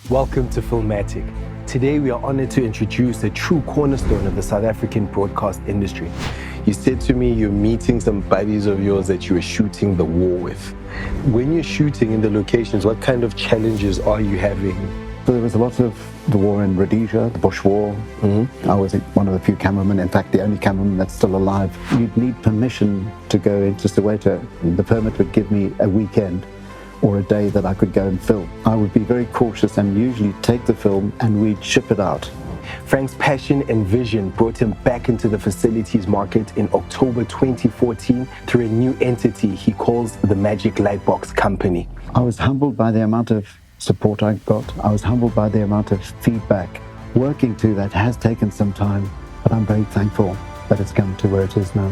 Welcome to Filmatic. Today we are honored to introduce a true cornerstone of the South African broadcast industry. You said to me you're meeting some buddies of yours that you were shooting the war with. When you're shooting in the locations, what kind of challenges are you having? So there was a lot of the war in Rhodesia, the Bush War. I was one of the few cameramen, in fact the only cameraman that's still alive. You'd need permission to go into Soweto. The permit would give me a weekend or a day that I could go and film. I would be very cautious and usually take the film and we'd ship it out. Frank's passion and vision brought him back into the facilities market in October 2014 through a new entity he calls the Magic Lightbox Company. I was humbled by the amount of support I got. I was humbled by the amount of feedback. Working to that has taken some time, but I'm very thankful that it's come to where it is now.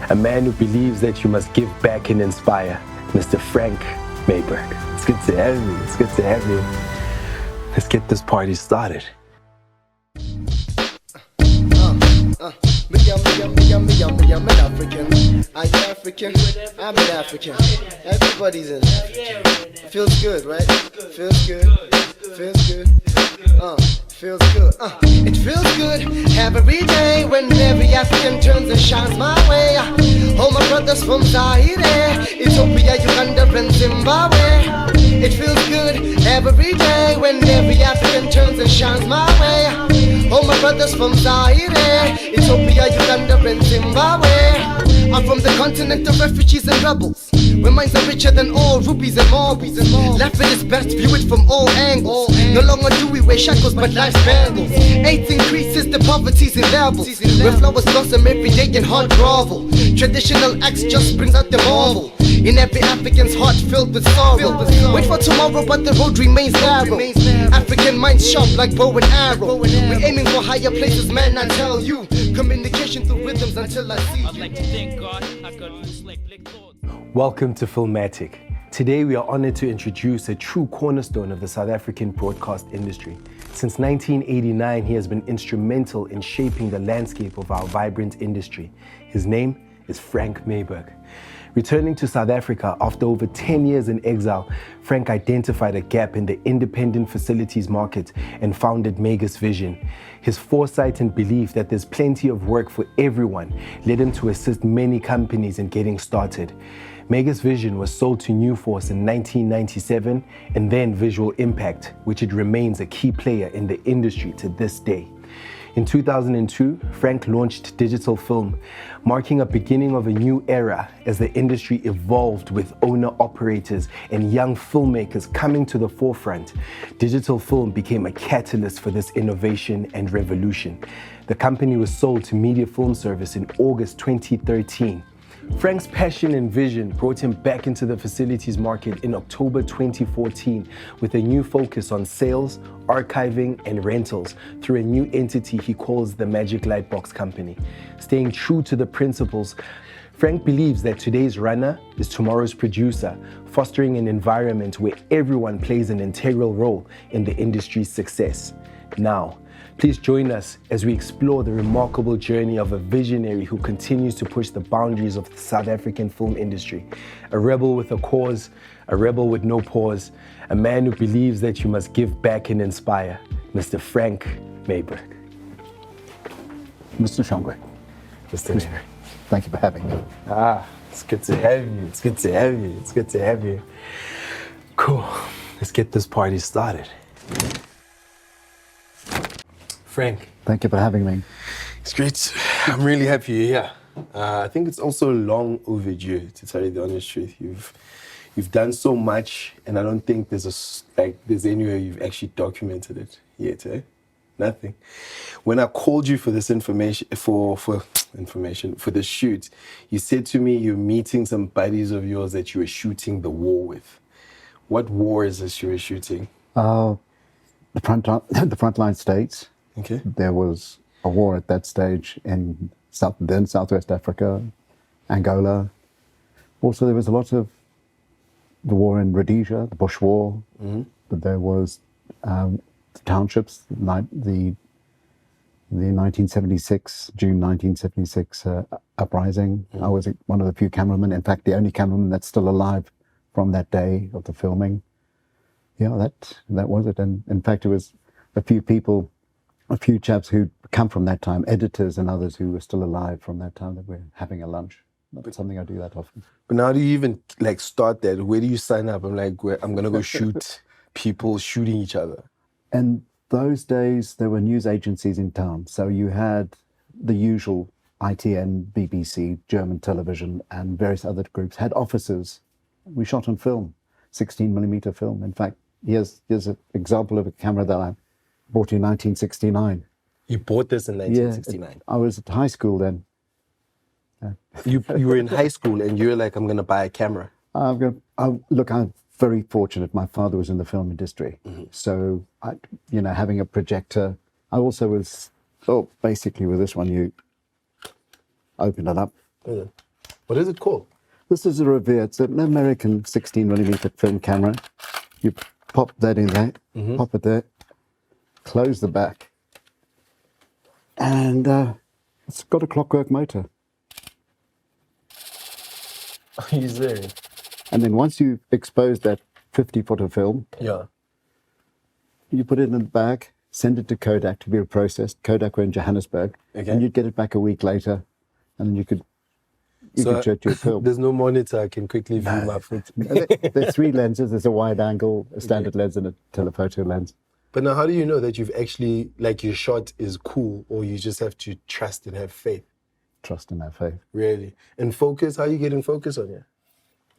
A man who believes that you must give back and inspire, Mr. Frank MEYBURGH. It's good to have you. It's good to have you. Let's get this party started. I'm an African. Are you African? I'm an African. Everybody's an African. Feels good, right? Feels good. Feels good. Feels good. It feels good every day when every African turns and shines my way. All my brothers from Zaire, Ethiopia, Uganda, and Zimbabwe. It feels good every day when every African turns and shines my way. All my brothers from Zaire, Ethiopia, Uganda, and Zimbabwe. I'm from the continent of refugees and rebels, where minds are richer than all rubies and marbles. Life at its best, view it from all angles. No longer do we wear shackles, but life's bangles. AIDS increases, the poverty's in levels, where flowers blossom every day in hard grovel. Traditional acts just brings out the marvel in every African's heart filled with sorrow. Wait for tomorrow, but the road remains narrow. African minds sharp like bow and arrow. We're aiming for higher places, man, I tell you. Communication through rhythms until I see you. I'd like to thank God, I got loose like blick thoughts. Welcome to Filmatic. Today we are honored to introduce a true cornerstone of the South African broadcast industry. Since 1989, he has been instrumental in shaping the landscape of our vibrant industry. His name is Frank MEYBURGH. Returning to South Africa after over 10 years in exile, Frank identified a gap in the independent facilities market and founded MEYBURGH's vision. His foresight and belief that there's plenty of work for everyone led him to assist many companies in getting started. MEYBURGH's vision was sold to New Force in 1997 and then Visual Impact, which it remains a key player in the industry to this day. In 2002, Frank launched digital film, marking a beginning of a new era as the industry evolved with owner-operators and young filmmakers coming to the forefront. Digital film became a catalyst for this innovation and revolution. The company was sold to Media Film Service in August 2013. Frank's passion and vision brought him back into the facilities market in October 2014 with a new focus on sales, archiving, and rentals through a new entity he calls the Magic Lightbox Company. Staying true to the principles, Frank believes that today's runner is tomorrow's producer, fostering an environment where everyone plays an integral role in the industry's success. Now, please join us as we explore the remarkable journey of a visionary who continues to push the boundaries of the South African film industry. A rebel with a cause, a rebel with no pause, a man who believes that you must give back and inspire, Mr. Frank MEYBURGH. Mr. Shongwe. Mr. MEYBURGH. Thank you for having me. It's good to have you. It's good to have you. It's good to have you. Cool. Let's get this party started. Frank. Thank you for having me. It's great. I'm really happy you're here. I think it's also long overdue, to tell you the honest truth. You've done so much, and I don't think there's anywhere you've actually documented it yet, eh? Nothing. When I called you for this information, for the shoot, you said to me you're meeting some buddies of yours that you were shooting the war with. What war is this you were shooting? The frontline states. Okay. There was a war at that stage in Southwest Africa, Angola. Also, there was a lot of the war in Rhodesia, the Bush War. But there was the townships, the 1976, June 1976 uprising. I was one of the few cameramen, in fact, the only cameraman that's still alive from that day of the filming. Yeah, that was it. And in fact, it was a few chaps who'd come from that time, editors and others who were still alive from that time, that were having a lunch. Not something I do that often. But now, do you even like start that? Where do you sign up? I'm like, I'm gonna go shoot people shooting each other. And those days, there were news agencies in town. So you had the usual ITN, BBC, German television, and various other groups had offices. We shot on film, 16mm film. In fact, here's an example of a camera that I bought in 1969. You bought this in 1969? Yeah, I was at high school then. You were in high school and you were like, I'm going to buy a camera. Look, I'm very fortunate. My father was in the film industry. So, having a projector. I also was, basically with this one, you open it up. What is it called? This is a Revere. It's an American 16mm film camera. You pop that in there, pop it there, close the back, and it's got a clockwork motor. Are you serious? And then once you expose that 50-foot of film, Yeah. you put it in the bag, send it to Kodak to be processed. Kodak were in Johannesburg, and you'd get it back a week later, and you could shoot your film. There's no monitor. I can quickly view my foot. There's 3 lenses. There's a wide angle, a standard lens, and a telephoto lens. But now, how do you know that you've actually, like, your shot is cool, or you just have to trust and have faith? Trust and have faith. Really? And focus, how are you getting focus on you?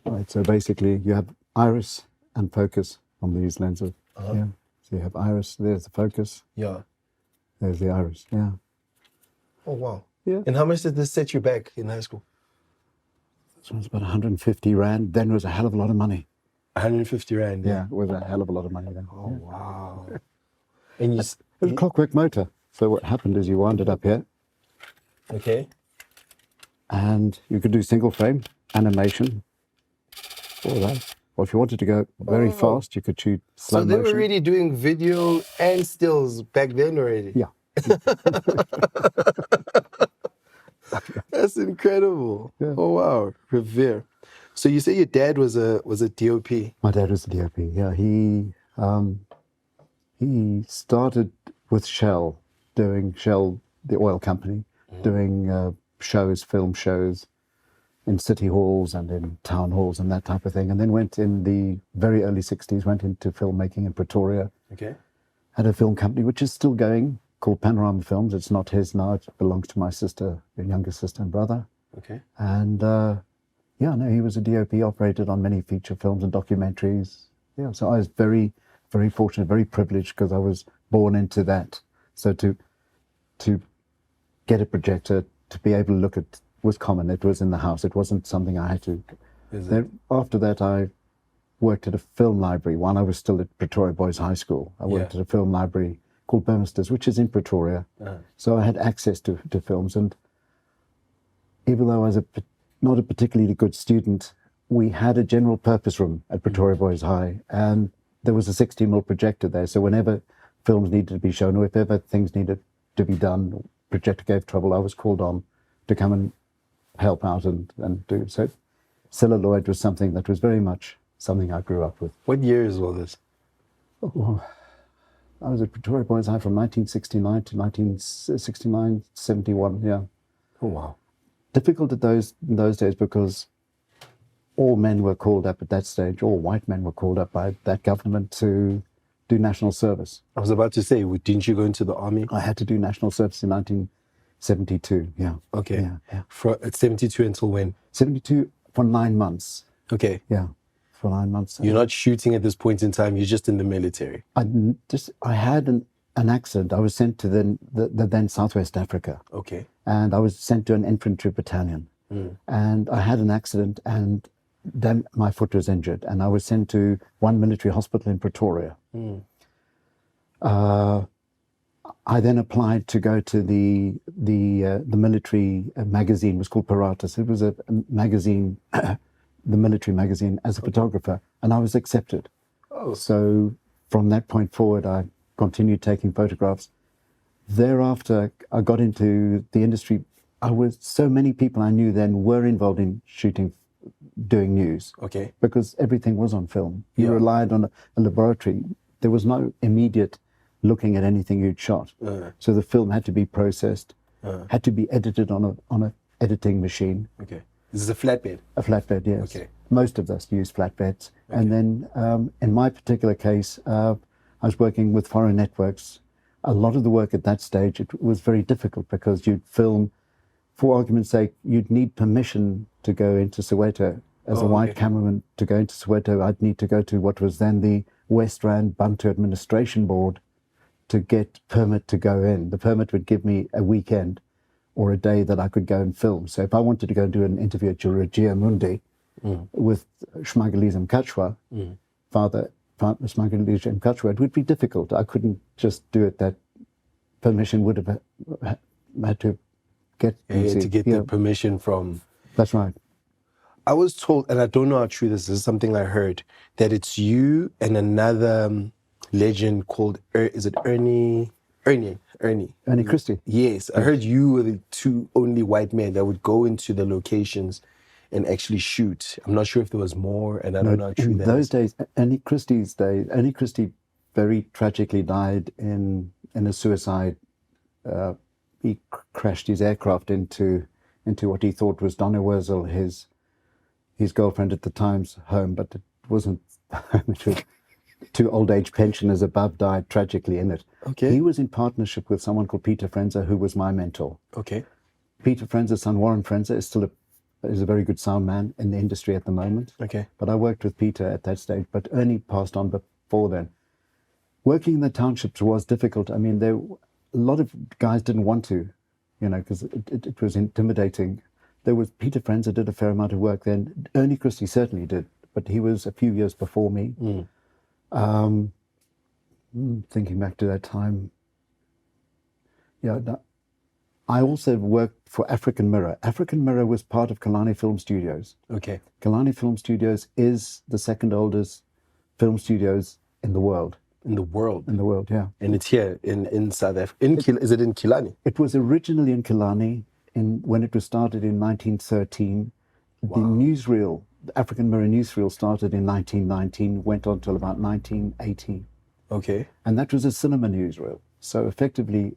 Right, so basically you have iris and focus on these lenses. Yeah. So you have iris, there's the focus. Yeah. There's the iris, yeah. Oh, wow. Yeah. And how much did this set you back in high school? This one's about 150 Rand. Then it was a hell of a lot of money. 150 Rand? Yeah, it was a hell of a lot of money then. Oh, wow. And you... It was a clockwork motor. So what happened is you wound it up here. Okay. And you could do single frame, animation, all that. Or if you wanted to go very fast, you could shoot slow motion. So they were already doing video and stills back then already? Yeah. That's incredible. Yeah. Oh, wow. Revere. So you say your dad was a DOP? My dad was a DOP, yeah. He started with Shell, the oil company, doing shows, film shows in city halls and in town halls and that type of thing. And then went in the very early 60s, went into filmmaking in Pretoria. Okay. Had a film company, which is still going, called Panorama Films. It's not his now, it belongs to my sister, your younger sister and brother. Okay. And he was a DOP, operated on many feature films and documentaries. Yeah, so I was very, very fortunate, very privileged because I was born into that. So to get a projector, to be able to look at was common. It was in the house. It wasn't something I had to. Then, after that, I worked at a film library. While I was still at Pretoria Boys High School, I worked at a film library called Burmisters, which is in Pretoria. So I had access to films. And even though I was not a particularly good student, we had a general purpose room at Pretoria Boys High, and there was a 16mm projector there. So whenever films needed to be shown, or if ever things needed to be done, projector gave trouble, I was called on to come and help out and do. So celluloid was something that was very much something I grew up with. What year is all this? Oh, I was at Pretoria Boys High from 1969 to 1969, 71, yeah. Oh, wow. Difficult in those days because all men were called up at that stage, all white men were called up by that government to do national service. I was about to say, didn't you go into the army? I had to do national service in 1972, yeah. Okay. Yeah. At 72 until when? 72 for 9 months. Okay. Yeah, for 9 months. You're not shooting at this point in time, you're just in the military. I had an accident. I was sent to the then Southwest Africa. Okay. And I was sent to an infantry battalion. And I had an accident, and then my foot was injured, and I was sent to one military hospital in Pretoria. I then applied to go to the military magazine. It was called Paratus. It was a magazine, the military magazine, as a photographer, and I was accepted. Oh. So from that point forward, I continued taking photographs. Thereafter, I got into the industry. So many people I knew then were involved in shooting doing news. Okay. Because everything was on film. You Yeah. relied on a laboratory. There was no immediate looking at anything you'd shot. So the film had to be processed, had to be edited on a editing machine. Okay. This is a flatbed. A flatbed, yes. Okay. Most of us use flatbeds. Okay. And then in my particular case, I was working with foreign networks. A lot of the work at that stage, it was very difficult because you'd film, for argument's sake, you'd need permission to go into Soweto. As a white cameraman, to go into Soweto, I'd need to go to what was then the West Rand Bantu Administration Board to get permit to go in. The permit would give me a weekend or a day that I could go and film. So if I wanted to go and do an interview at Jurajia Mundi with Shmagaliza Mkachwa, Father Shmagaliza Mkachwa, it would be difficult. I couldn't just do it. That permission would have had to get... to get the permission from... That's right. I was told, and I don't know how true this is, something I heard, that it's you and another legend called, is it Ernie Christie. Yes, I heard you were the two only white men that would go into the locations and actually shoot. I'm not sure if there was more, and I don't know how true that is. In those days, Ernie Christie very tragically died in a suicide. He crashed his aircraft into what he thought was Donna Wurzel, his girlfriend at the time's home, but it wasn't. Two old age pensioners above died tragically in it. Okay. He was in partnership with someone called Peter Frenzer, who was my mentor. Okay. Peter Frenzer's son, Warren Frenzer, is a very good sound man in the industry at the moment. Okay. But I worked with Peter at that stage, but Ernie passed on before then. Working in the townships was difficult. I mean, a lot of guys didn't want to, because it was intimidating. Peter Frenzer did a fair amount of work then. Ernie Christie certainly did, but he was a few years before me. Thinking back to that time, I also worked for African Mirror. African Mirror was part of Kalani Film Studios. Okay. Kalani Film Studios is the second oldest film studios in the world. In the world? In the world, yeah. And it's here in South Africa. Is it in Killarney? It was originally in Killarney when it was started in 1913. Wow. The newsreel, the African Mirror newsreel started in 1919, went on till about 1980. Okay. And that was a cinema newsreel. So effectively,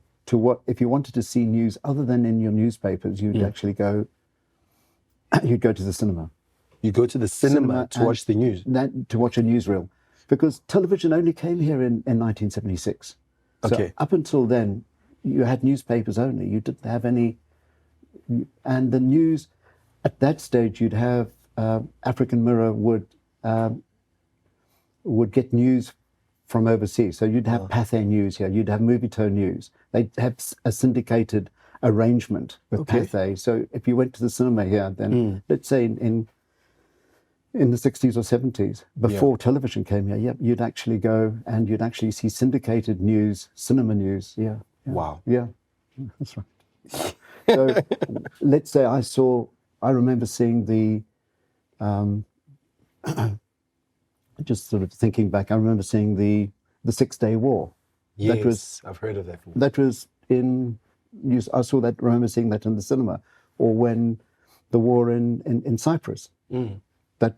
if you wanted to see news other than in your newspapers, you'd actually go to the cinema. You go to the cinema to watch the news? To watch a newsreel. Because television only came here in 1976. So okay. Up until then, you had newspapers only. You didn't have any... And the news... At that stage, you'd have African Mirror would get news from overseas. So you'd have Pathé News here. You'd have Movieto News. They'd have a syndicated arrangement with Pathé. So if you went to the cinema here, then let's say in the 60s or 70s, before television came here, you'd actually go and you'd actually see syndicated news, cinema news. Yeah. Wow. Yeah, that's right. So let's say I remember seeing just sort of thinking back, I remember seeing the 6 Day War. Yes, I've heard of that. That was I remember seeing that in the cinema. Or when the war in Cyprus, that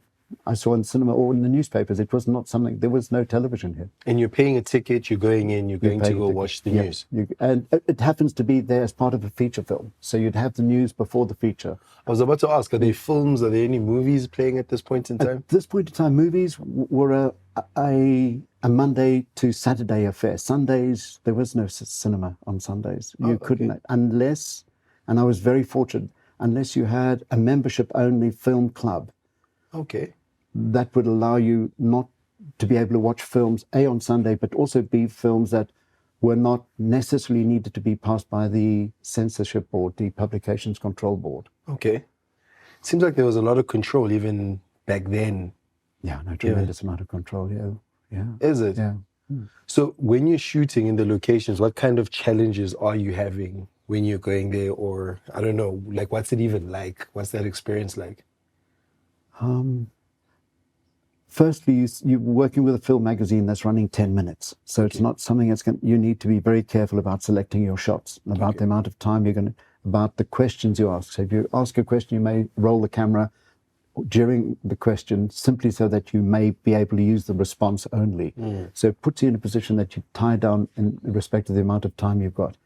I saw in the cinema or in the newspapers. It was not something, there was no television here. And you're paying a ticket, you're going to go watch the news. And it happens to be there as part of a feature film. So you'd have the news before the feature. I was about to ask, are there films, are there any movies playing at this point in time? At this point in time, movies were a Monday to Saturday affair. Sundays, there was no cinema on Sundays. You couldn't, unless, and I was very fortunate, unless you had a membership-only film club. Okay. That would allow you not to be able to watch films, A, on Sunday, but also B, films that were not necessarily needed to be passed by the censorship board, the Publications Control Board. Okay. Seems like there was a lot of control even back then. Yeah, no, tremendous amount of control, yeah. Is it? Yeah. So when you're shooting in the locations, what kind of challenges are you having when you're going there? Or, I don't know, like what's it even like? What's that experience like? Firstly, you're working with a film magazine that's running 10 minutes. So it's not something you need to be very careful about selecting your shots, about the amount of time about the questions you ask. So if you ask a question, you may roll the camera during the question, simply so that you may be able to use the response only. So it puts you in a position that you tie down in respect to the amount of time you've got.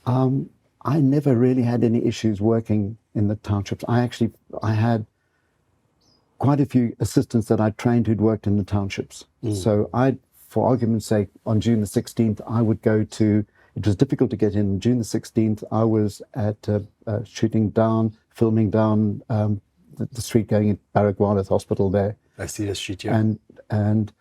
I never really had any issues working in the townships. I had quite a few assistants that I trained who'd worked in the townships. So for argument's sake, on June the 16th, I would go to, it was difficult to get in. On June the 16th, I was at filming down the street going in Baragwanath Hospital there. I see the street, yeah. And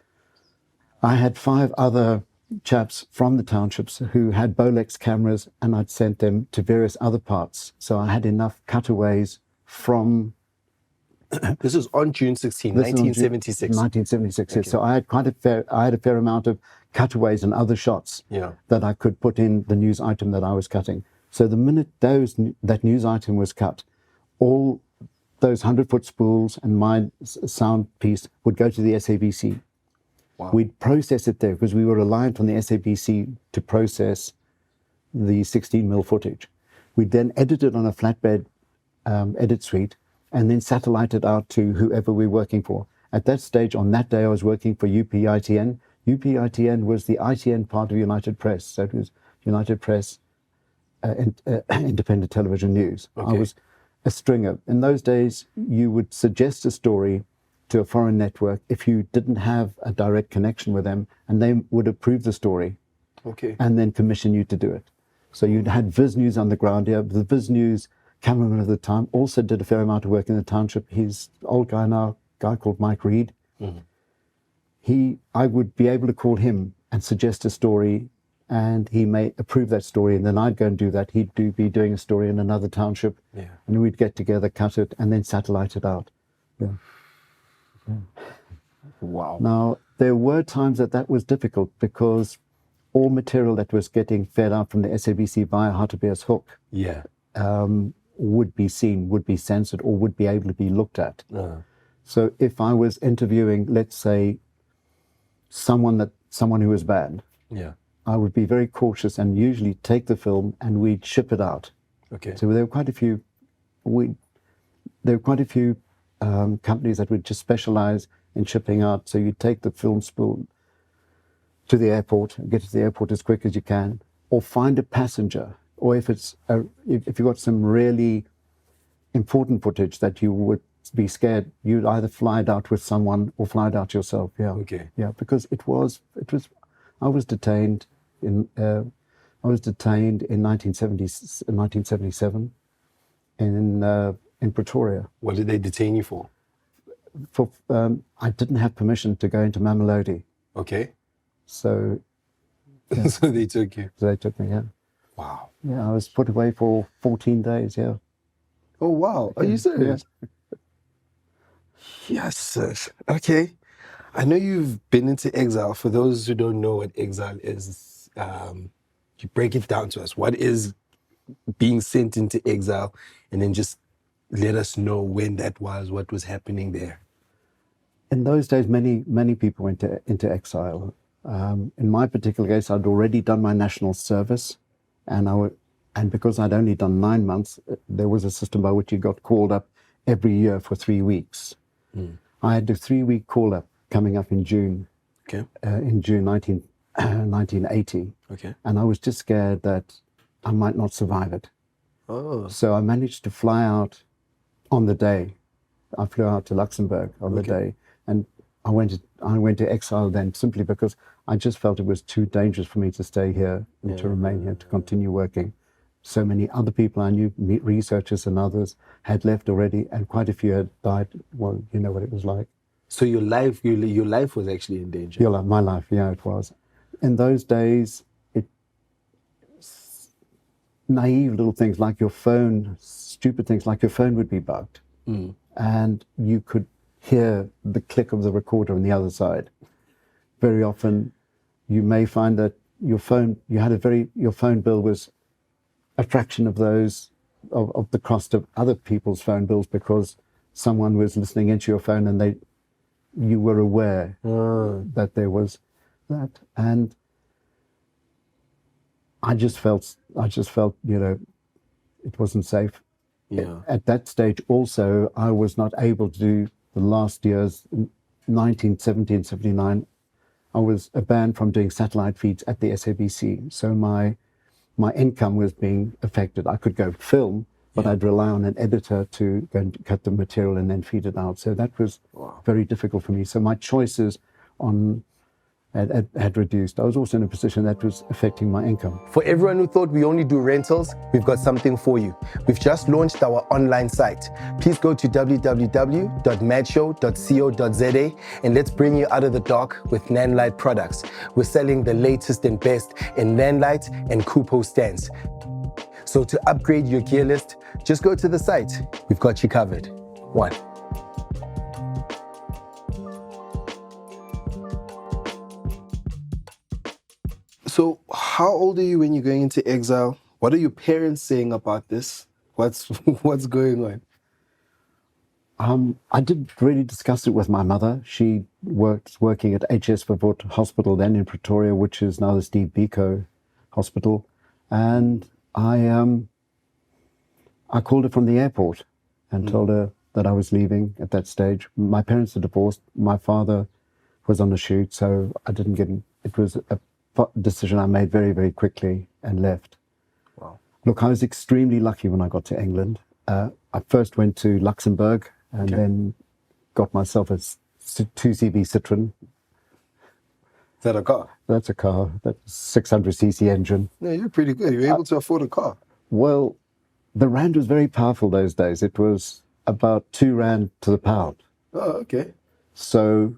I had 5 other chaps from the townships who had Bolex cameras, and I'd sent them to various other parts. So I had enough cutaways from... This was on June 16, 1976. 1976, Okay. yes. So I had a fair amount of cutaways and other shots that I could put in the news item that I was cutting. So the minute that news item was cut, all those 100-foot spools and my sound piece would go to the SABC. Wow. We'd process it there because we were reliant on the SABC to process the 16mm footage. We'd then edit it on a flatbed edit suite and then satellite it out to whoever we were working for. At that stage, on that day, I was working for UPITN. UPITN was the ITN part of United Press. So it was United Press Independent Television News. Okay. I was a stringer. In those days, you would suggest a story to a foreign network if you didn't have a direct connection with them, and they would approve the story and then commission you to do it. So you'd had Viz News on the ground here. The Viz News cameraman of the time also did a fair amount of work in the township. He's an old guy now, a guy called Mike Reed. I would be able to call him and suggest a story, and he may approve that story, and then I'd go and do that. He'd be doing a story in another township, and we'd get together, cut it, and then satellite it out. Wow. Now, there were times that was difficult because all material that was getting fed out from the SABC via Hartebeer's Hook would be seen, would be censored, or would be able to be looked at. So if I was interviewing, let's say, someone who was bad, I would be very cautious and usually take the film and we'd ship it out. Okay. So there were quite a few. Companies that would just specialize in shipping out. So you take the film spool to the airport, get to the airport as quick as you can, or find a passenger. Or if you've got some really important footage that you would be scared, you'd either fly it out with someone or fly it out yourself. Because it was. I was detained in 1977 in Pretoria. What did they detain you for? I didn't have permission to go into Mamelodi. Okay. So So they took you. they took me, Wow. I was put away for 14 days, Oh, wow. Are you serious? Yes, sir. Okay. I know you've been into exile. For those who don't know what exile is, you break it down to us. What is being sent into exile? And then just let us know when that was, what was happening there. In those days, many people went into exile. In my particular case, I'd already done my national service, and because I'd only done 9 months, there was a system by which you got called up every year for 3 weeks. I had a 3-week call-up coming up in June. Okay. In June 1980. Okay. And I was just scared that I might not survive it. Oh. So I managed to fly out on the day. I flew out to Luxembourg on the day, and I went to exile then simply because I just felt it was too dangerous for me to stay here and to remain here, to continue working. So many other people I knew, researchers and others, had left already, and quite a few had died. Well, you know what it was like. So your life was actually in danger. My life, it was. In those days, naive little things like your phone, stupid things like your phone would be bugged, and you could hear the click of the recorder on the other side. Very often, you may find that your phone bill was a fraction of those of the cost of other people's phone bills because someone was listening into your phone and you were aware that there was that, and I just felt it wasn't safe. Yeah. At that stage also, I was not able to do the last years, 1970 and 79. I was banned from doing satellite feeds at the SABC. So my income was being affected. I could go film, but I'd rely on an editor to go and cut the material and then feed it out. So that was very difficult for me. So my choices had reduced. I was also in a position that was affecting my income. For everyone who thought we only do rentals, we've got something for you. We've just launched our online site. Please go to www.madshow.co.za and let's bring you out of the dark with Nanlite products. We're selling the latest and best in Nanlite and Kupo stands. So to upgrade your gear list, just go to the site. We've got you covered. One. So how old are you when you're going into exile? What are your parents saying about this? What's going on? I didn't really discuss it with my mother. She working at HS Vervoort Hospital then in Pretoria, which is now the Steve Biko Hospital. And I called her from the airport and told her that I was leaving at that stage. My parents are divorced. My father was on the shoot, so I didn't get in. It was a decision I made very, very quickly and left. Wow. Look, I was extremely lucky when I got to England. I first went to Luxembourg and then got myself a 2CV Citroen. Is that a car? That's a car. That's a 600cc engine. No, you're pretty good. You're able to afford a car. Well, the rand was very powerful those days. It was about 2 rand to the pound. Oh, okay. So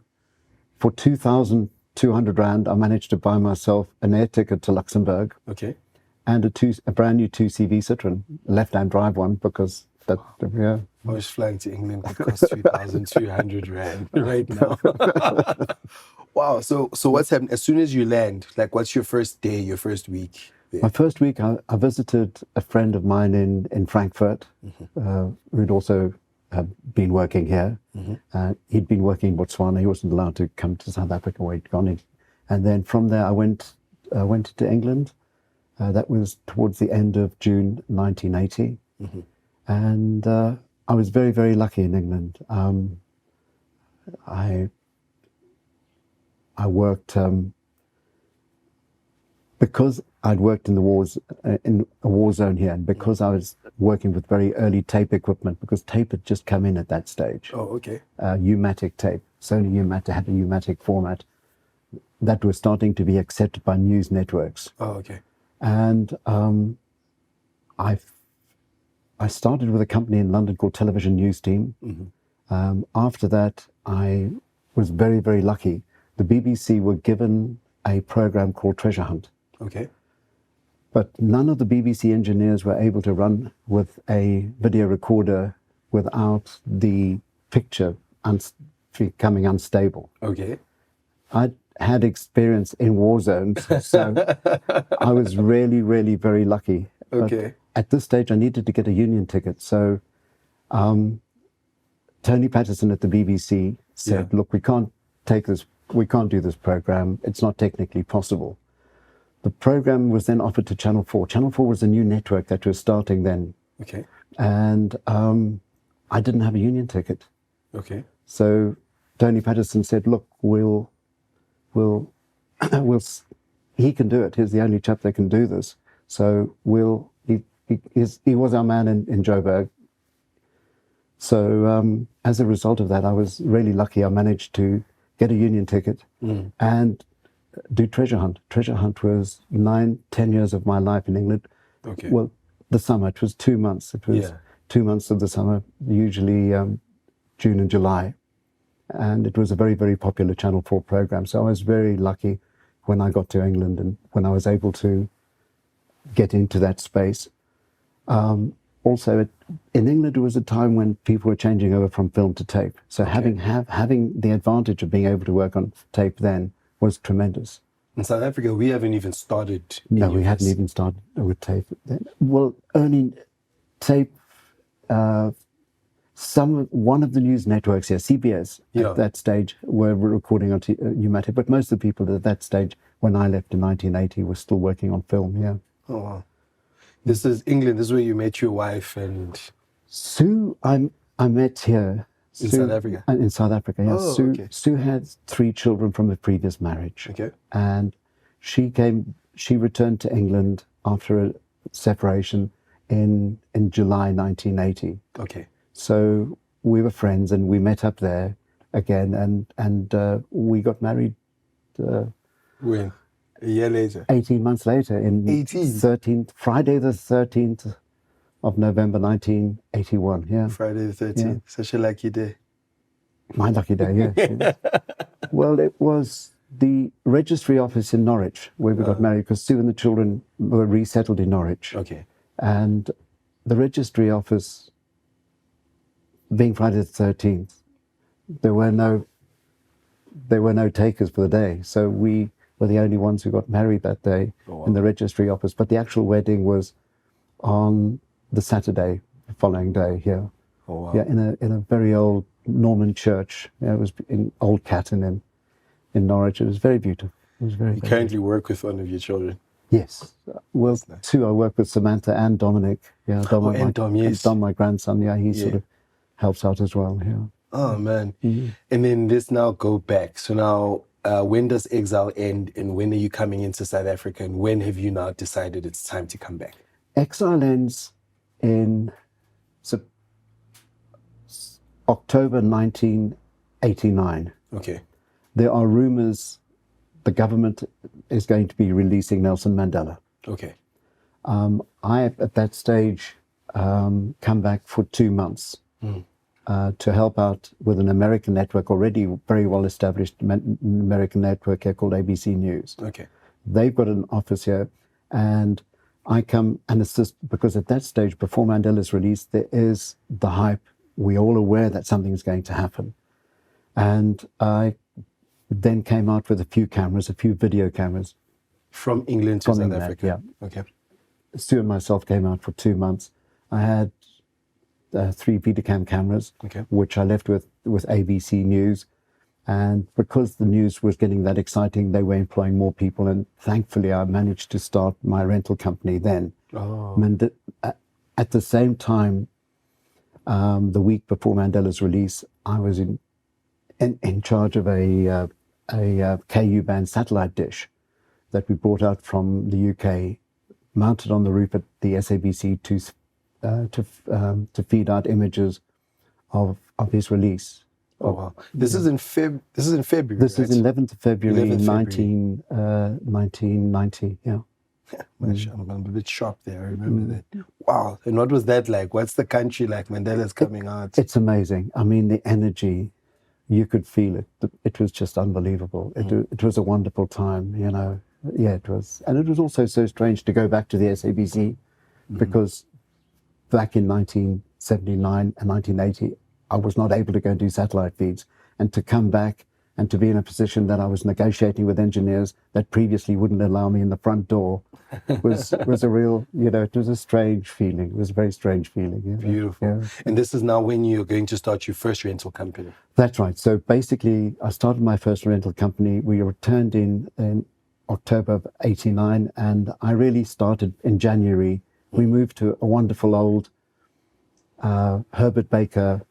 for 2,200 rand, I managed to buy myself an air ticket to Luxembourg. Okay. And a brand new 2CV Citroen, left-hand drive one, because that, yeah. I was flying to England would cost 2,200 rand right now. Wow. So what's happened? As soon as you land, like what's your first day, your first week? there? My first week, I visited a friend of mine in Frankfurt, who'd also been working here. He'd been working in Botswana. He wasn't allowed to come to South Africa where he'd gone in. And then from there, I went to England. That was towards the end of June 1980. And I was very, very lucky in England. I worked, because I'd worked in the wars, in a war zone here, and because I was working with very early tape equipment, because tape had just come in at that stage. Oh, okay. U-matic tape. Sony U-matic had a U-matic format that was starting to be accepted by news networks. Oh, okay. And I started with a company in London called Television News Team. After that, I was very, very lucky. The BBC were given a program called Treasure Hunt. Okay. But none of the BBC engineers were able to run with a video recorder without the picture becoming unstable. Okay. I had experience in war zones, so I was really, really very lucky. Okay. But at this stage, I needed to get a union ticket. So Tony Patterson at the BBC said, look, we can't do this program. It's not technically possible. The program was then offered to Channel 4. Channel 4 was a new network that was starting then. Okay. And I didn't have a union ticket. Okay. So Tony Patterson said, look, he can do it. He's the only chap that can do this. So he was our man in Joburg. So as a result of that, I was really lucky. I managed to get a union ticket and do Treasure Hunt. Treasure Hunt was 9-10 years of my life in England. Okay. Well, the summer, it was 2 months. It was 2 months of the summer, usually June and July. And it was a very, very popular Channel 4 program. So I was very lucky when I got to England and when I was able to get into that space. Also, in England, it was a time when people were changing over from film to tape. So having the advantage of being able to work on tape then was tremendous. In South Africa, we haven't even started. No, we hadn't even started with tape then. Well, only tape. One of the news networks here, CBS, at that stage, were recording on pneumatic, but most of the people at that stage, when I left in 1980, were still working on film, Oh, wow. This is England. This is where you met your wife and... Sue, I met here. In South Africa? In South Africa, yes. Oh, Sue, okay. Sue had 3 children from a previous marriage. Okay. And she returned to England after a separation in July 1980. Okay. So we were friends and we met up there again and we got married When? A year later? 18 months later in 18? Friday the 13th of November 1981. Yeah. Friday the 13th. Yeah. Such a lucky day. My lucky day, yes. Well, it was the registry office in Norwich where we got married because Sue and the children were resettled in Norwich. Okay. And the registry office, being Friday the 13th, there were no takers for the day. So we were the only ones who got married that day in the registry office. But the actual wedding was on the Saturday, the following day here. Oh, wow. Yeah, in a very old Norman church. Yeah, it was in Old Catton in Norwich. It was very beautiful. It was very. You currently work with one of your children? Yes. Well, nice. 2. I work with Samantha and Dominic. Yeah, Dom, Dom, yes. and Dom, my grandson. Yeah, he sort of helps out as well. Yeah. Oh, man. Mm-hmm. And then let's now go back. So now, when does Exile end and when are you coming into South Africa and when have you now decided it's time to come back? Exile ends in October 1989. Okay. There are rumors the government is going to be releasing Nelson Mandela. Okay. I, at that stage, come back for 2 months to help out with an American network, already very well established American network here called ABC News. Okay. They've got an office here, and I come and assist because at that stage, before Mandela's release, there is the hype. We're all aware that something is going to happen. And I then came out with a few video cameras. From England to South Africa? Yeah. Okay. Stu and myself came out for 2 months. I had 3 Betacam cameras, which I left with ABC News. And because the news was getting that exciting, they were employing more people. And thankfully, I managed to start my rental company then. Oh. And at the same time, the week before Mandela's release, I was in charge of a KU band satellite dish that we brought out from the UK, mounted on the roof at the SABC to feed out images of his release. Oh wow! This is in February. This is right? 11th of February, 11th 1990. Yeah. I'm a bit shocked there. I remember that. Wow! And what was that like? What's the country like? Mandela's coming out. It's amazing. I mean, the energy, you could feel it. It was just unbelievable. It was a wonderful time, you know. Yeah, it was. And it was also so strange to go back to the SABC because back in 1979 and 1980, I was not able to go and do satellite feeds. And to come back and to be in a position that I was negotiating with engineers that previously wouldn't allow me in the front door was a real, you know, it was a strange feeling. It was a very strange feeling. You know? Beautiful. Yeah. And this is now when you're going to start your first rental company. That's right. So basically, I started my first rental company. We returned in October of 89, and I really started in January. We moved to a wonderful old Herbert Baker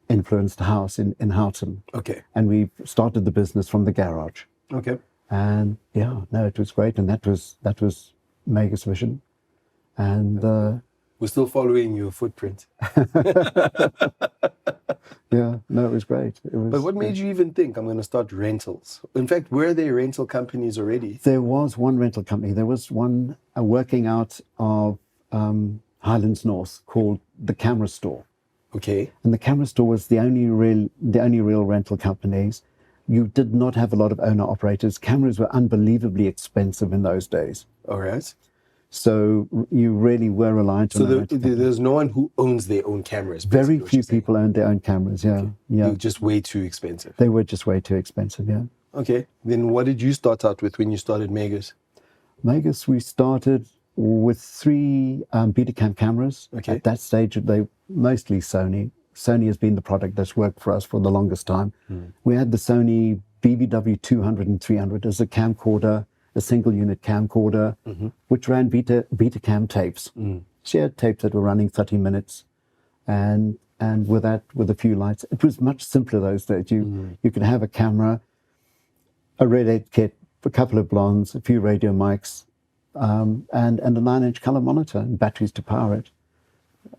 influenced house in Houghton. Okay. And we started the business from the garage. Okay. And yeah, no, it was great. And that was MEYBURGH's vision. And we're still following your footprint. Yeah, no, it was great. But what made you even think I'm going to start rentals? In fact, were there rental companies already? There was one rental company. There was one working out of Highlands North called the Camera Store. Okay. And the Camera Store was the only real rental companies. You did not have a lot of owner operators. Cameras were unbelievably expensive in those days. All right. So you really were reliant on. So there's no one who owns their own cameras. Very few people owned their own cameras. Yeah, yeah. They were just way too expensive. They were just way too expensive. Yeah. Okay. Then what did you start out with when you started MEYBURGH? MEYBURGH, we started with 3 Betacam cameras. Okay. At that stage, they mostly Sony. Sony has been the product that's worked for us for the longest time. We had the Sony BBW 200 and 300 as a camcorder, a single unit camcorder, which ran Betacam tapes. Shared tapes that were running 30 minutes. and with a few lights. It was much simpler those days. You could have a camera, a red 8 kit, a couple of blondes, a few radio mics, and a 9-inch color monitor and batteries to power it.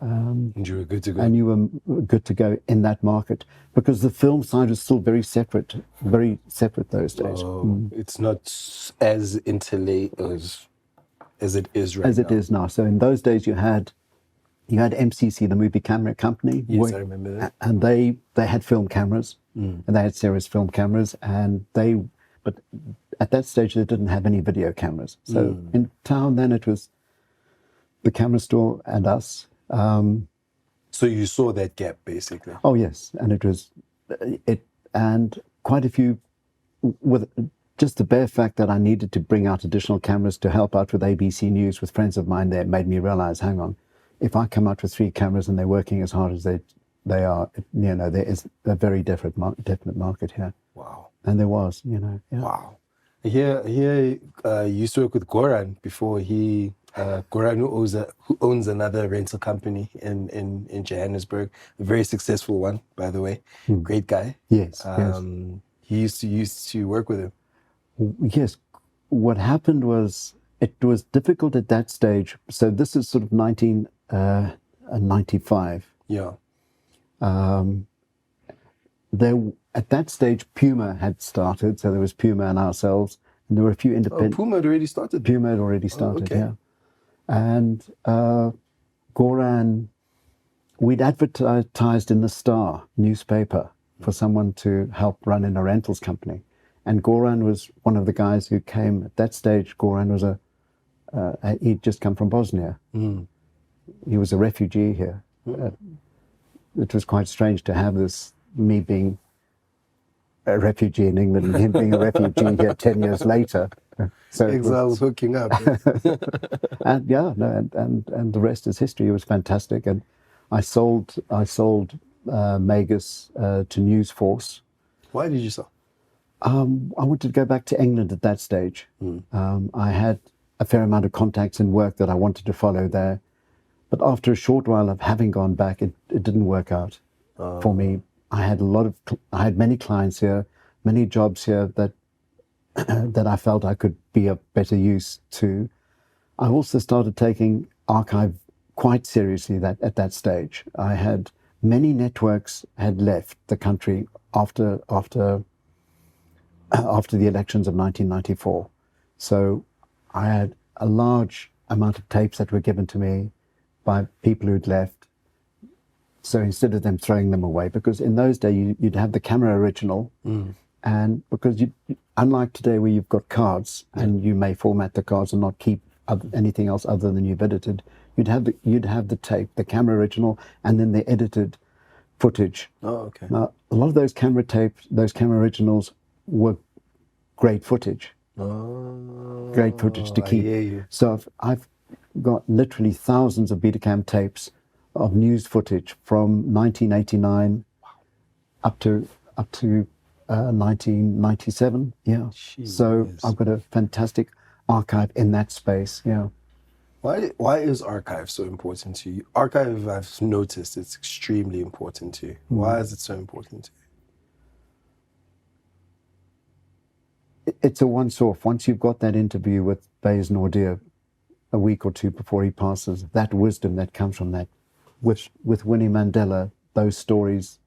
And you were good to go. And you were good to go in that market because the film side was still very separate those days. It's not as interlaced as it is right now. As it is now. So in those days you had MCC, the movie camera company. Yes, I remember that. And they had film cameras, and they had serious film cameras, but at that stage they didn't have any video cameras. So in town then it was the camera store and us. So you saw that gap basically. Oh yes, and and quite a few, with just the bare fact that I needed to bring out additional cameras to help out with ABC News with friends of mine there made me realize, hang on, if I come out with 3 cameras and they're working as hard as they are, there is a very definite market here. Wow. And there was, Yeah. Wow. Here, you used to work with Goran before Goran, who owns another rental company in Johannesburg, a very successful one, by the way. Great guy. Yes. He used to work with him. Yes. What happened was it was difficult at that stage. So this is sort of 1995. Yeah. At that stage, Puma had started, so there was Puma and ourselves, and there were a few independent. Puma had already started. Puma had already started, okay. Yeah. And Goran, we'd advertised in the Star newspaper for someone to help run in a rentals company, and Goran was one of the guys who came. At that stage, Goran was he'd just come from Bosnia. He was a refugee here. It was quite strange to have me being a refugee in England and him being a refugee here 10 years later. So Exile was hooking up. and the rest is history. It was fantastic, and I sold MEYBURGH to News Force. Why did you sell? I wanted to go back to England at that stage. I had a fair amount of contacts and work that I wanted to follow there, but after a short while of having gone back, it didn't work out for me. I had many clients here, many jobs here that I felt I could be of better use to. I also started taking archive quite seriously at that stage. I had many networks had left the country after the elections of 1994. So I had a large amount of tapes that were given to me by people who'd left. So instead of them throwing them away, because in those days you'd have the camera original, and because unlike today where you've got cards and you may format the cards and not keep anything else other than you've edited, you'd have the tape, the camera original, and then the edited footage. Oh, okay. Now a lot of those camera tapes, those camera originals, were great footage. Great footage to keep. I hear you. So I've got literally thousands of Betacam tapes of news footage from 1989 up to 1997. Yeah. Jeez. So I've got a fantastic archive in that space. Yeah. Why is archive so important to you? Archive, I've noticed, it's extremely important to you. Why is it so important to you? It's a once-off. Once you've got that interview with Bayes Nordia a week or two before he passes, that wisdom that comes from that, with Winnie Mandela, those stories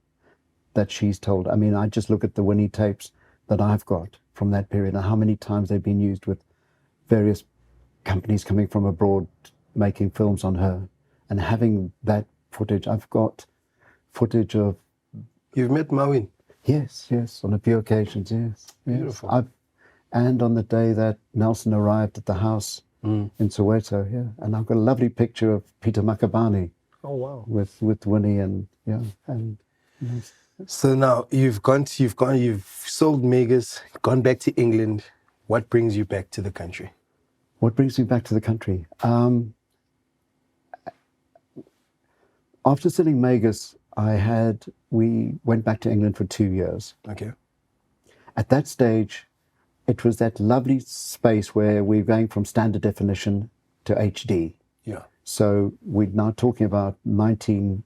that she's told. I mean, I just look at the Winnie tapes that I've got from that period and how many times they've been used with various companies coming from abroad making films on her, and having that footage. I've got footage of... You've met Mawin? Yes, on a few occasions, yes. Beautiful. And on the day that Nelson arrived at the house in Soweto, and I've got a lovely picture of Peter Makabane. Oh wow! With Winnie and yes. So now you've sold MEYBURGH, gone back to England. What brings you back to the country? What brings me back to the country? After selling MEYBURGH, we went back to England for 2 years. Okay. At that stage, it was that lovely space where we're going from standard definition to HD. Yeah. So we're now talking about 19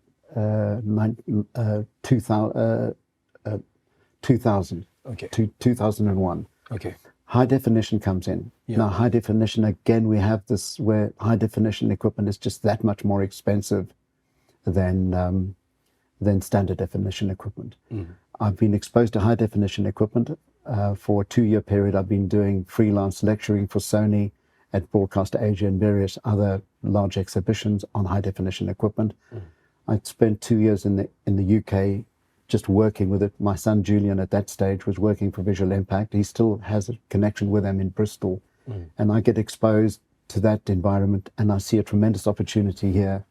2000, Okay. 2001. Okay. High definition comes in. Yeah. Now, high definition, again, we have this where high definition equipment is just that much more expensive than standard definition equipment. I've been exposed to high definition equipment for a 2-year period. I've been doing freelance lecturing for Sony at Broadcast Asia and various other large exhibitions on high definition equipment. I'd spent 2 years in the UK just working with it. My son Julian at that stage was working for Visual Impact. He still has a connection with them in Bristol. And I get exposed to that environment, and I see a tremendous opportunity here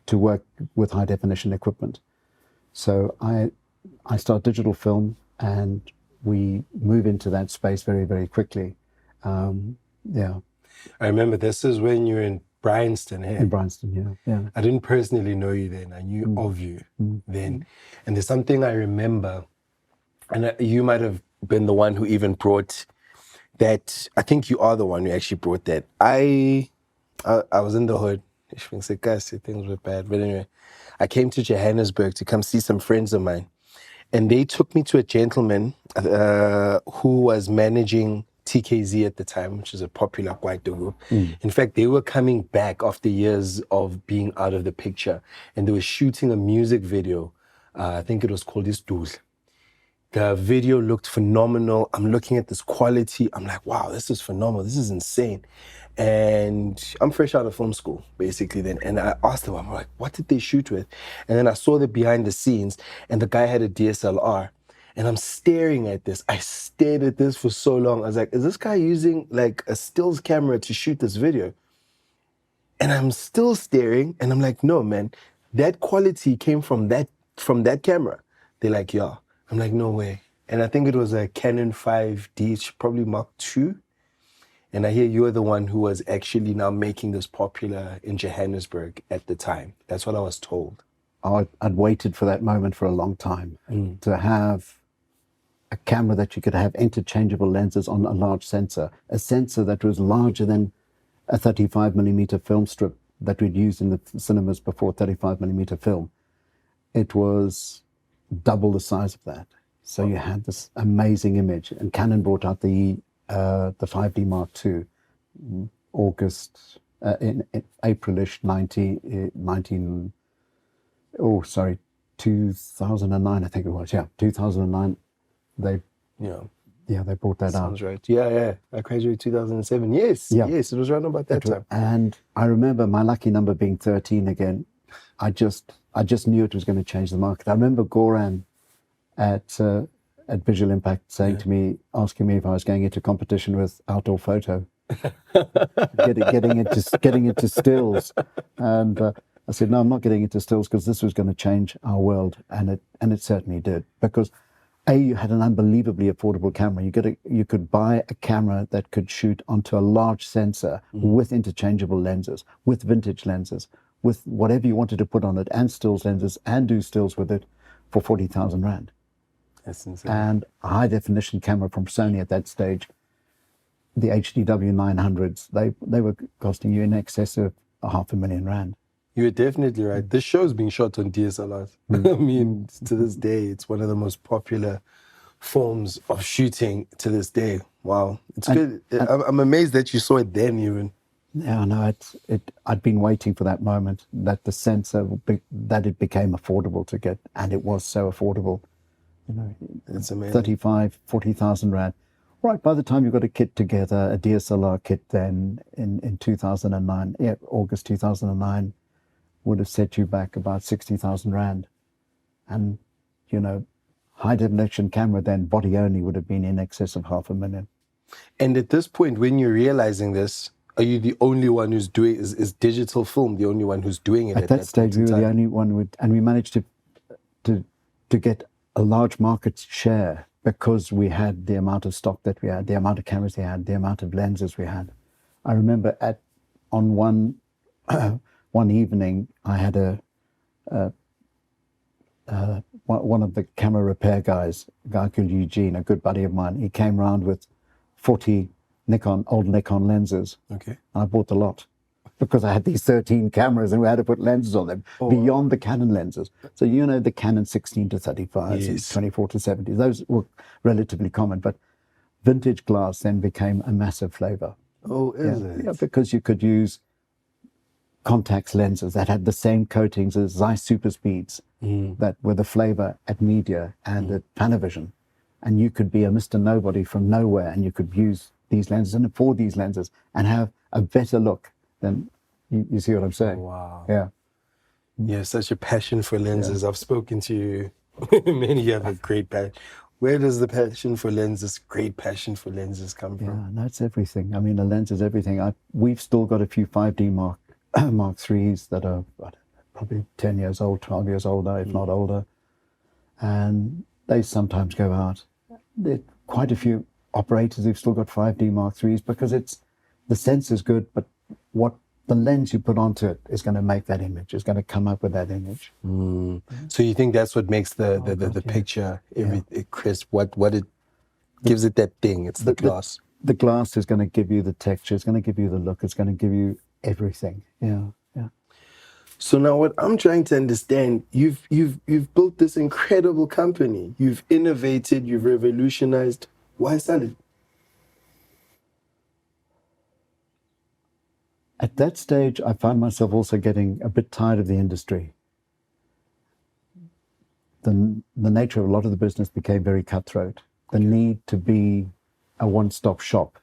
to work with high definition equipment. So I start digital film, and we move into that space very, very quickly. Yeah. I remember this is when you were in Bryanston here. In Bryanston, yeah. I didn't personally know you then. I knew of you then. And there's something I remember, and you might have been the one who even brought that. I think you are the one who actually brought that. I was in the hood. Things were bad. But anyway, I came to Johannesburg to come see some friends of mine. And they took me to a gentleman who was managing TKZ at the time, which is a popular white dogo. In fact, they were coming back after years of being out of the picture, and they were shooting a music video. I think it was called Isdul. The video looked phenomenal. I'm looking at this quality. I'm like, wow, this is phenomenal. This is insane. And I'm fresh out of film school, basically then. And I asked them, I'm like, what did they shoot with? And then I saw the behind the scenes, and the guy had a DSLR. And I'm staring at this. I stared at this for so long. I was like, is this guy using like a stills camera to shoot this video? And I'm still staring, and I'm like, no, man, that quality came from that camera. They're like, yeah. I'm like, no way. And I think it was a Canon 5D, probably Mark II. And I hear you are the one who was actually now making this popular in Johannesburg at the time. That's what I was told. I'd waited for that moment for a long time to have a camera that you could have interchangeable lenses on a large sensor, a sensor that was larger than a 35mm film strip that we'd used in the cinemas before 35mm film. It was double the size of that. So you had this amazing image, and Canon brought out the 5D Mark II, in Aprilish 2009, I think it was. Yeah, 2009. They brought that out. Sounds right. Yeah. I graduated 2007. Yes, it was right about that time. And I remember my lucky number being 13 again. I just knew it was going to change the market. I remember Goran at Visual Impact saying to me, asking me if I was going into competition with outdoor photo, getting into stills, and I said, no, I'm not getting into stills because this was going to change our world, and it certainly did. Because you had an unbelievably affordable camera. You could buy a camera that could shoot onto a large sensor with interchangeable lenses, with vintage lenses, with whatever you wanted to put on it, and stills lenses, and do stills with it for 40,000 Rand. That's insane. And a high definition camera from Sony at that stage, the HDW 900s, they were costing you in excess of 500,000 Rand. You're definitely right. This show's being shot on DSLRs. I mean, to this day, it's one of the most popular forms of shooting to this day. Wow. It's good. I'm amazed that you saw it then even. Yeah, no, I'd been waiting for that moment, that the sensor, that it became affordable to get, and it was so affordable. You know, it's amazing. 35, 40,000 Rand. Right, by the time you got a kit together, a DSLR kit then in 2009, August 2009, would have set you back about 60,000 Rand. And, you know, high definition camera then, body only, would have been in excess of 500,000. And at this point, when you're realizing this, are you the only one who's doing, is digital film the only one who's doing it? At that stage, we were the only one and we managed to get a large market share because we had the amount of stock that we had, the amount of cameras we had, the amount of lenses we had. I remember on one evening, I had one of the camera repair guys, a guy called Eugene, a good buddy of mine. He came around with 40 old Nikon lenses. Okay. And I bought the lot. because I had these 13 cameras and we had to put lenses on them beyond the Canon lenses. So, you know, the Canon 16 to 35s and 24 to 70s, those were relatively common, but vintage glass then became a massive flavor. Oh, is it? Yeah, because you could use Contax lenses that had the same coatings as Zeiss Super Speeds that were the flavor at Media and at Panavision. And you could be a Mr. Nobody from nowhere and you could use these lenses and afford these lenses and have a better look than, you see what I'm saying? Wow. Yeah. You have such a passion for lenses. I've spoken to you. Many you have a great passion. Where does the passion for lenses, great passion for lenses come from? Yeah, no, it's everything. I mean, a lens is everything. We've still got a few 5D Mark IIIs that are probably 10 years old, 12 years older, if not older. And they sometimes go out. There are quite a few operators who've still got 5D Mark IIIs because the sense is good, but what the lens you put onto it is going to make that image, is going to come up with that image. So you think that's what makes the picture crisp, what it gives it that thing, it's the glass. The glass is going to give you the texture, it's going to give you the look, it's going to give you everything. Yeah. So now what I'm trying to understand, you've built this incredible company. You've innovated, you've revolutionized. Why sell it? At that stage, I found myself also getting a bit tired of the industry. The nature of a lot of the business became very cutthroat. The need to be a one-stop shop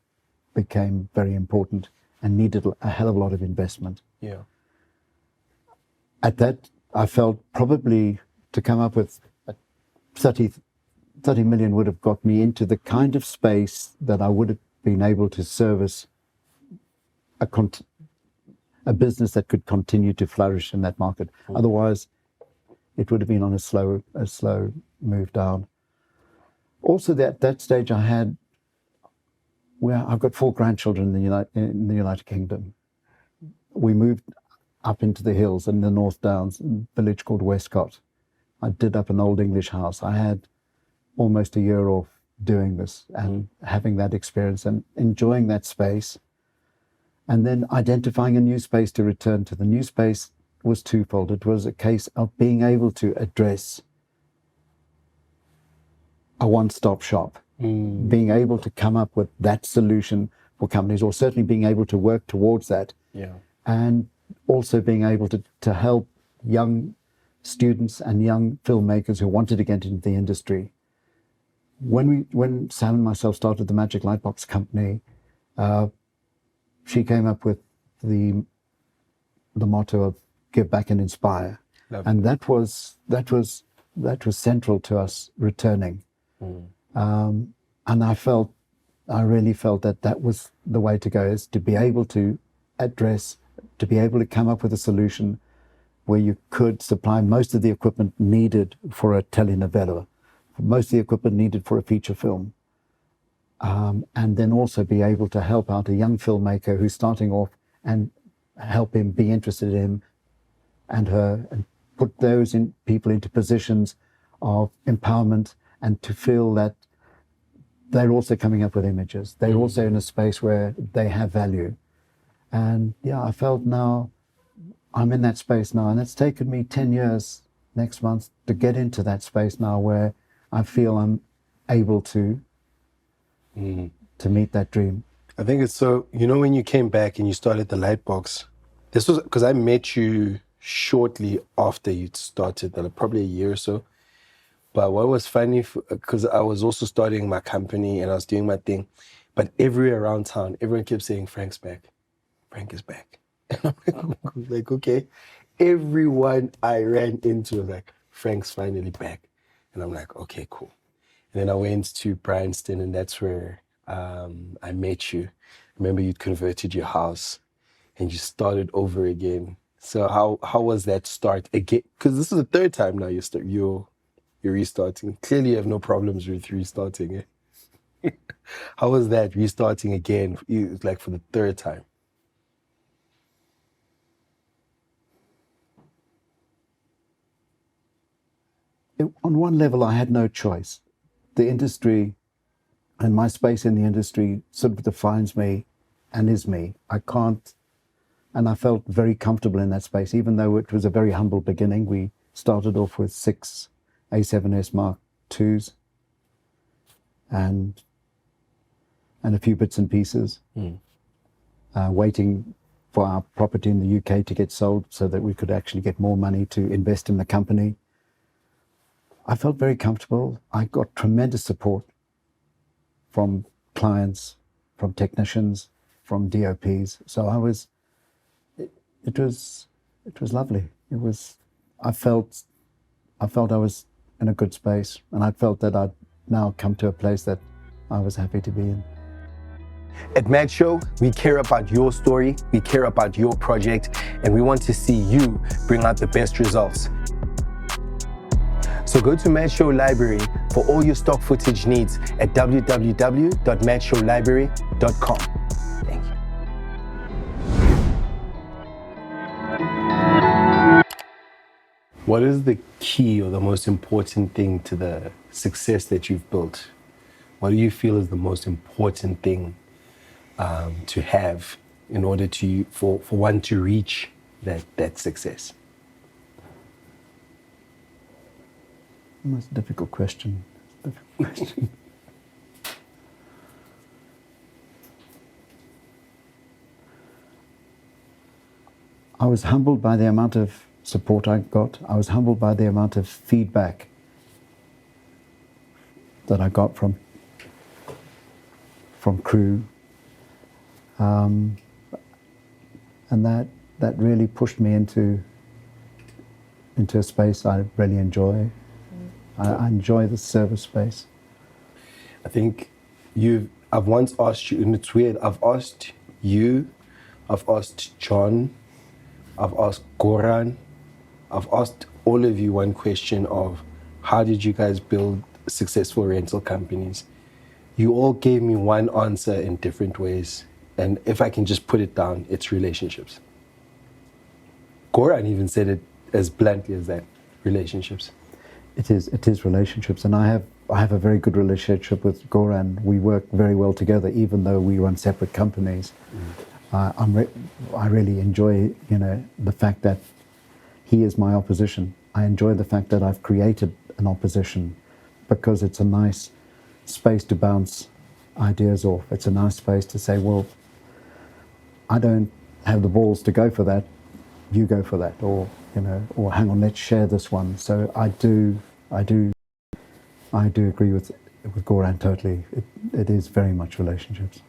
became very important and needed a hell of a lot of investment. Yeah. At that, I felt probably to come up with 30 million would have got me into the kind of space that I would have been able to service a business that could continue to flourish in that market. Otherwise, it would have been on a slow move down. Also, at that stage, I've got 4 grandchildren in the United Kingdom. We moved up into the hills in the North Downs, a village called Westcott. I did up an old English house. I had almost a year off doing this and having that experience and enjoying that space. And then identifying a new space to return to. The new space was twofold. It was a case of being able to address a one-stop shop, being able to come up with that solution for companies, or certainly being able to work towards that. Yeah. And also being able to help young students and young filmmakers who wanted to get into the industry. When Sam and myself started the Magic Lightbox company, she came up with the motto of give back and inspire. Lovely. And that was central to us returning. And I really felt that was the way to go, is to be able to address, to be able to come up with a solution where you could supply most of the equipment needed for a telenovela, most of the equipment needed for a feature film. And then also be able to help out a young filmmaker who's starting off and help him be interested in him and her, and put those people into positions of empowerment and to feel that they're also coming up with images. They're also in a space where they have value. And yeah, I felt now I'm in that space now, and it's taken me 10 years next month to get into that space now where I feel I'm able to meet that dream. I think it's so, when you came back and you started the Lightbox, this was because I met you shortly after you'd started, probably a year or so. But what was funny, because I was also starting my company and I was doing my thing, but everywhere around town, everyone kept saying, Frank's back. Frank is back. And I'm like, okay. Everyone I ran into was like, Frank's finally back. And I'm like, okay, cool. And then I went to Bryanston, and that's where I met you. Remember, you'd converted your house and you started over again. So how was that start again? Because this is the third time now you're restarting. Clearly you have no problems with restarting. How was that restarting again, like for the third time? On one level, I had no choice. The industry and my space in the industry sort of defines me and is me. I can't And I felt very comfortable in that space, even though it was a very humble beginning. We started off with 6 A7S Mark IIs and a few bits and pieces, waiting for our property in the UK to get sold so that we could actually get more money to invest in the company. I felt very comfortable. I got tremendous support from clients, from technicians, from DOPs. So it was lovely. I felt I was in a good space, and I felt that I'd now come to a place that I was happy to be in. At Mad Show, we care about your story, we care about your project, and we want to see you bring out the best results. So go to Mad Show Library for all your stock footage needs at www.madshowlibrary.com. Thank you. What is the key or the most important thing to the success that you've built? What do you feel is the most important thing to have in order for one to reach that success? That's a difficult question. I was humbled by the amount of support I got. I was humbled by the amount of feedback that I got from crew. And that really pushed me into a space I really enjoy. I enjoy the service space. I think I've once asked you, and it's weird, I've asked you, I've asked John, I've asked Goran, I've asked all of you one question of how did you guys build successful rental companies? You all gave me one answer in different ways. And if I can just put it down, it's relationships. Goran even said it as bluntly as that, relationships. It is relationships, and I have a very good relationship with Goran. We work very well together, even though we run separate companies. I really enjoy, the fact that he is my opposition. I enjoy the fact that I've created an opposition because it's a nice space to bounce ideas off. It's a nice space to say, well, I don't have the balls to go for that. You go for that, or hang on, let's share this one. So I do agree with Goran totally. It is very much relationships.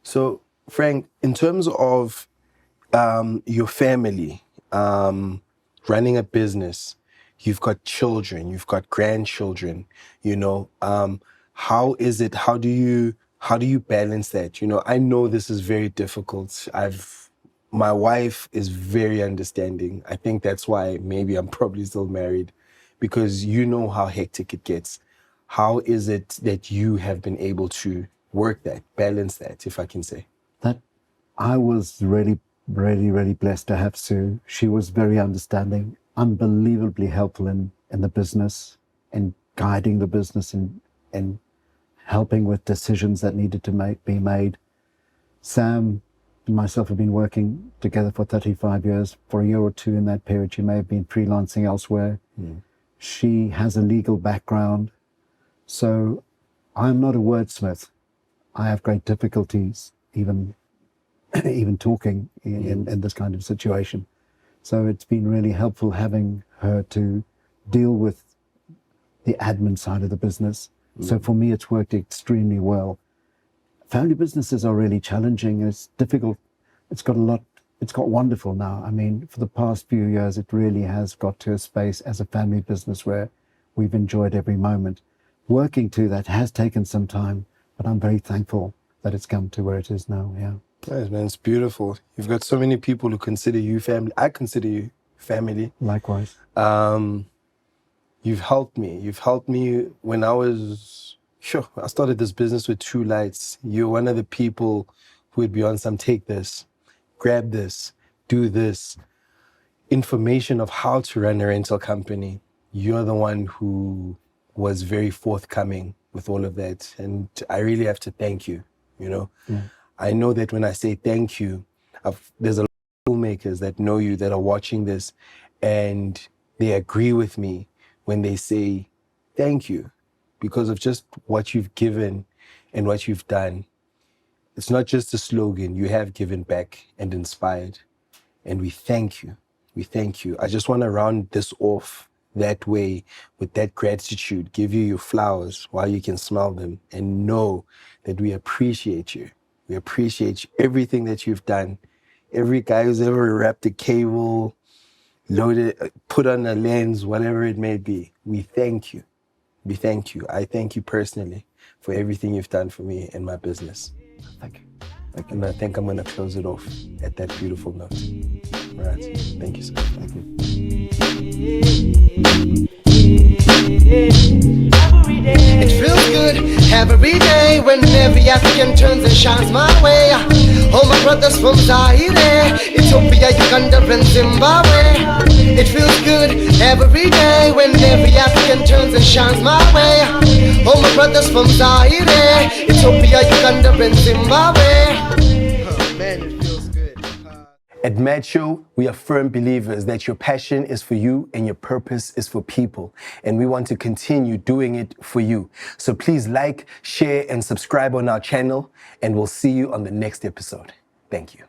So Frank, in terms of your family, running a business, you've got children, you've got grandchildren, how is it? How do you balance that? I know this is very difficult. My wife is very understanding. I think that's why maybe I'm probably still married, because you know how hectic it gets. How is it that you have been able to work that, balance that, if I can say? That I was really, really, really blessed to have Sue. She was very understanding, unbelievably helpful in the business, in guiding the business, and helping with decisions that needed to be made. Sam and myself have been working together for 35 years. For a year or two in that period, she may have been freelancing elsewhere. She has a legal background. So I'm not a wordsmith. I have great difficulties even talking in this kind of situation. So it's been really helpful having her to deal with the admin side of the business. So for me, it's worked extremely well. Family businesses are really challenging. It's difficult. It's got wonderful now. I mean, for the past few years, it really has got to a space as a family business where we've enjoyed every moment. Working to that has taken some time, but I'm very thankful that it's come to where it is now, yeah. Yes, man, it's beautiful. You've got so many people who consider you family. I consider you family. Likewise. You've helped me. You've helped me when I started this business with 2 lights. You're one of the people who would be on some, take this, grab this, do this. Information of how to run a rental company. You're the one who was very forthcoming with all of that. And I really have to thank you, Yeah. I know that when I say thank you, there's a filmmakers that know you, that are watching this, and they agree with me when they say thank you because of just what you've given and what you've done. It's not just a slogan. You have given back and inspired, and we thank you. We thank you. I just want to round this off that way, with that gratitude, give you your flowers while you can smell them, and know that we appreciate you. We appreciate everything that you've done. Every guy who's ever wrapped a cable, loaded, put on a lens, whatever it may be, we thank you. We thank you. I thank you personally for everything you've done for me and my business. Thank you. And I think I'm going to close it off at that beautiful note. All right. Thank you, sir. Thank you. It feels good every day when every African turns and shines my way. All my brothers from Zaire, Ethiopia, Uganda, and Zimbabwe. It feels good every day when every African turns and shines my way. All my brothers from Zaire, Ethiopia, Uganda, and Zimbabwe. Oh man, it feels good. At Mad Show, we are firm believers that your passion is for you and your purpose is for people. And we want to continue doing it for you. So please like, share, and subscribe on our channel, and we'll see you on the next episode. Thank you.